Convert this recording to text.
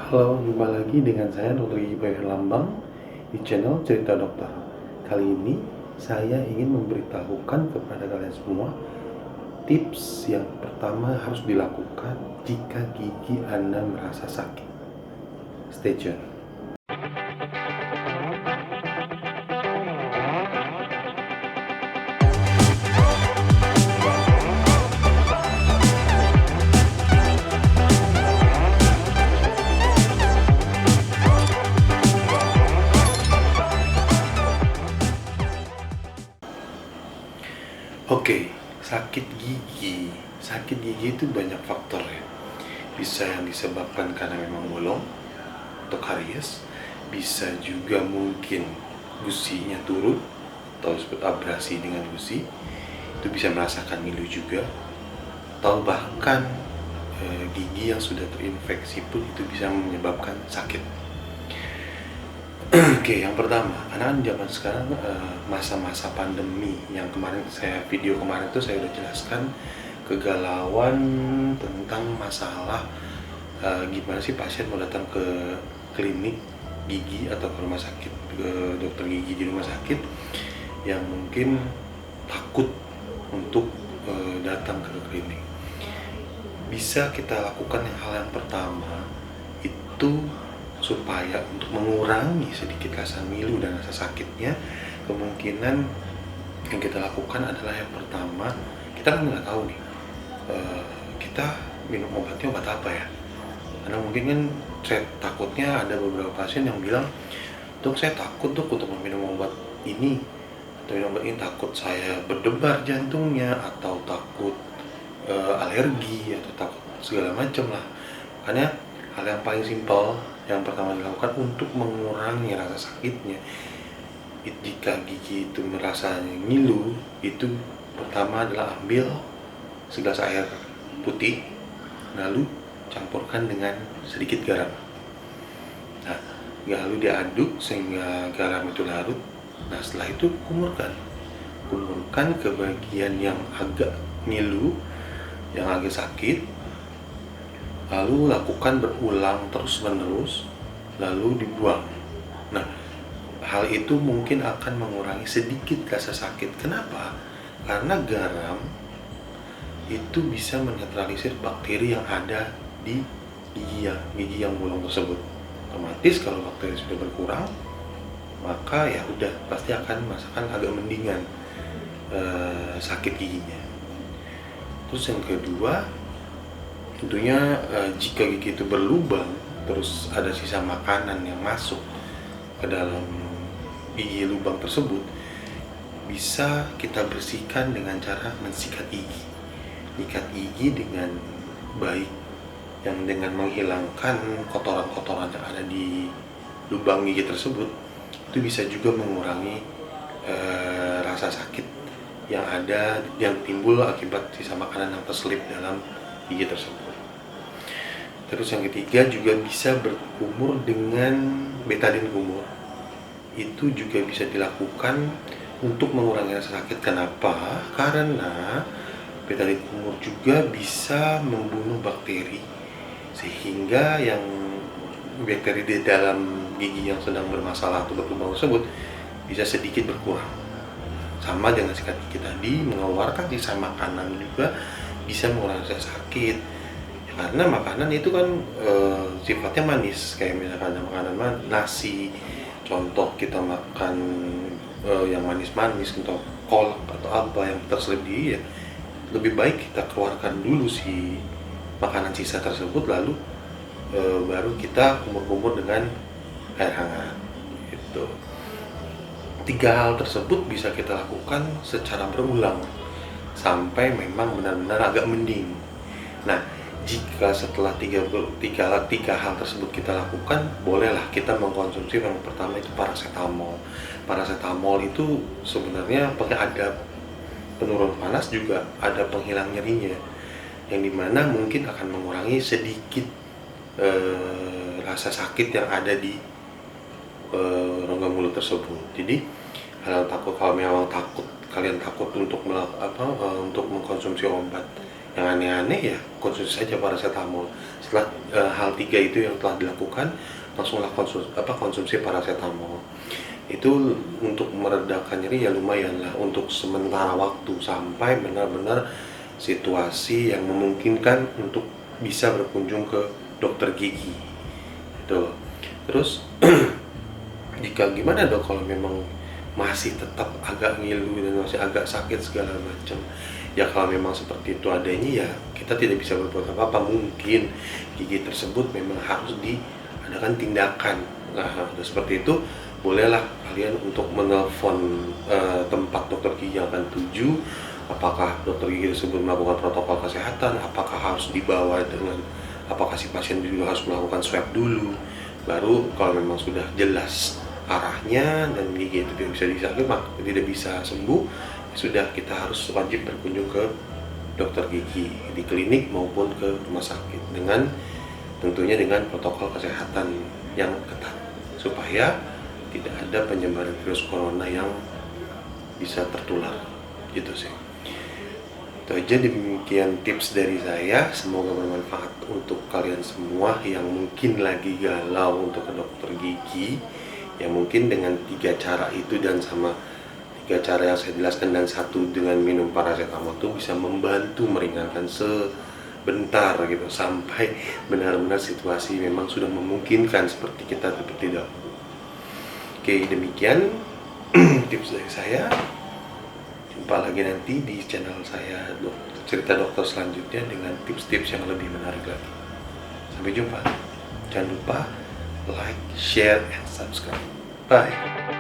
Halo, jumpa lagi dengan saya Dr. Gigi Lambang di channel Cerita Dokter. Kali ini saya ingin memberitahukan kepada kalian semua tips yang pertama harus dilakukan jika gigi Anda merasa sakit. Stay tune. Oke, sakit gigi. Sakit gigi itu banyak faktor ya. Bisa yang disebabkan karena memang bolong atau karies, bisa juga mungkin gusinya turun atau disebut abrasi dengan gusi. Itu bisa merasakan ngilu juga, atau bahkan gigi yang sudah terinfeksi pun itu bisa menyebabkan sakit. Oke, yang pertama, karena kan zaman sekarang masa-masa pandemi yang kemarin video kemarin tuh saya udah jelaskan kegalauan tentang masalah gimana sih pasien mau datang ke klinik gigi atau ke rumah sakit, ke dokter gigi di rumah sakit yang mungkin takut untuk datang ke klinik. Bisa kita lakukan hal yang pertama itu supaya untuk mengurangi sedikit rasa ngilu dan rasa sakitnya, kemungkinan yang kita lakukan adalah yang pertama, kita kan nggak tahu nih kita minum obatnya obat apa ya, karena mungkin kan saya takutnya ada beberapa pasien yang bilang, dok saya takut dok untuk meminum obat ini atau minum obat ini, takut saya berdebar jantungnya atau takut alergi atau takut segala macam lah. Makanya hal yang paling simpel yang pertama dilakukan untuk mengurangi rasa sakitnya jika gigi itu merasa ngilu, itu pertama adalah ambil segelas air putih, lalu campurkan dengan sedikit garam. Nah, lalu diaduk sehingga garam itu larut. Nah, setelah itu kumurkan ke bagian yang agak ngilu, yang agak sakit, lalu lakukan berulang terus-menerus, lalu dibuang. Nah, hal itu mungkin akan mengurangi sedikit rasa sakit. Kenapa? Karena garam itu bisa menetralisir bakteri yang ada di gigi yang bolong tersebut. Otomatis kalau bakteri sudah berkurang, maka ya udah pasti akan merasakan agak mendingan sakit giginya. Terus yang kedua, tentunya jika gigi itu berlubang terus ada sisa makanan yang masuk ke dalam gigi lubang tersebut, bisa kita bersihkan dengan cara mensikat gigi. Ikat gigi dengan baik, yang dengan menghilangkan kotoran-kotoran yang ada di lubang gigi tersebut, itu bisa juga mengurangi rasa sakit yang ada, yang timbul akibat sisa makanan yang terselip dalam gigi tersebut. Terus yang ketiga juga bisa berkumur dengan betadine kumur. Itu juga bisa dilakukan untuk mengurangi rasa sakit. Kenapa? Karena betadine kumur juga bisa membunuh bakteri, sehingga yang bakteri di dalam gigi yang sedang bermasalah atau berlubang tersebut bisa sedikit berkurang. Sama dengan sikat gigi tadi, mengeluarkan sisa makanan juga bisa mengurangi rasa sakit. Karena makanan itu kan sifatnya manis, kayak misalkan makanan nasi, contoh kita makan yang manis-manis atau kolak atau apa yang terselip di, ya lebih baik kita keluarkan dulu si makanan sisa tersebut, lalu baru kita kumur-kumur dengan air hangat. Itu 3 hal tersebut bisa kita lakukan secara berulang sampai memang benar-benar agak mending. Nah, jika setelah tiga hal tersebut kita lakukan, bolehlah kita mengkonsumsi yang pertama itu paracetamol. Paracetamol itu sebenarnya ada penurun panas, juga ada penghilang nyerinya, yang dimana mungkin akan mengurangi sedikit rasa sakit yang ada di rongga mulut tersebut. Jadi kalau memang kalian takut untuk untuk mengkonsumsi obat Yang aneh-aneh ya konsumsi saja paracetamol. Setelah hal 3 itu yang telah dilakukan, langsunglah konsumsi paracetamol. Itu untuk meredakan nyeri ya lumayan lah untuk sementara waktu sampai benar-benar situasi yang memungkinkan untuk bisa berkunjung ke dokter gigi. Tuh. Terus jika gimana dok kalau memang masih tetap agak ngilu dan masih agak sakit segala macam, ya kalau memang seperti itu adanya ya kita tidak bisa berbuat apa-apa. Mungkin gigi tersebut memang harus diadakan tindakan. Nah seperti itu bolehlah kalian untuk menelpon tempat dokter gigi yang akan tuju. Apakah dokter gigi tersebut melakukan protokol kesehatan, apakah harus dibawa dengan, apakah si pasien juga harus melakukan swab dulu, baru kalau memang sudah jelas arahnya dan gigi itu tidak bisa sembuh, sudah kita harus wajib berkunjung ke dokter gigi di klinik maupun ke rumah sakit dengan tentunya dengan protokol kesehatan yang ketat supaya tidak ada penyebaran virus corona yang bisa tertular gitu sih. Itu aja, demikian tips dari saya, semoga bermanfaat untuk kalian semua yang mungkin lagi galau untuk ke dokter gigi. Ya mungkin dengan 3 cara itu dan sama 3 cara yang saya jelaskan dan 1 dengan minum paracetamol itu bisa membantu meringankan sebentar gitu sampai benar-benar situasi memang sudah memungkinkan seperti kita seperti dahulu. Oke, demikian tips dari saya. Jumpa lagi nanti di channel saya cerita dokter selanjutnya dengan tips-tips yang lebih menarik lagi. Sampai jumpa. Jangan lupa like, share, and subscribe. Bye.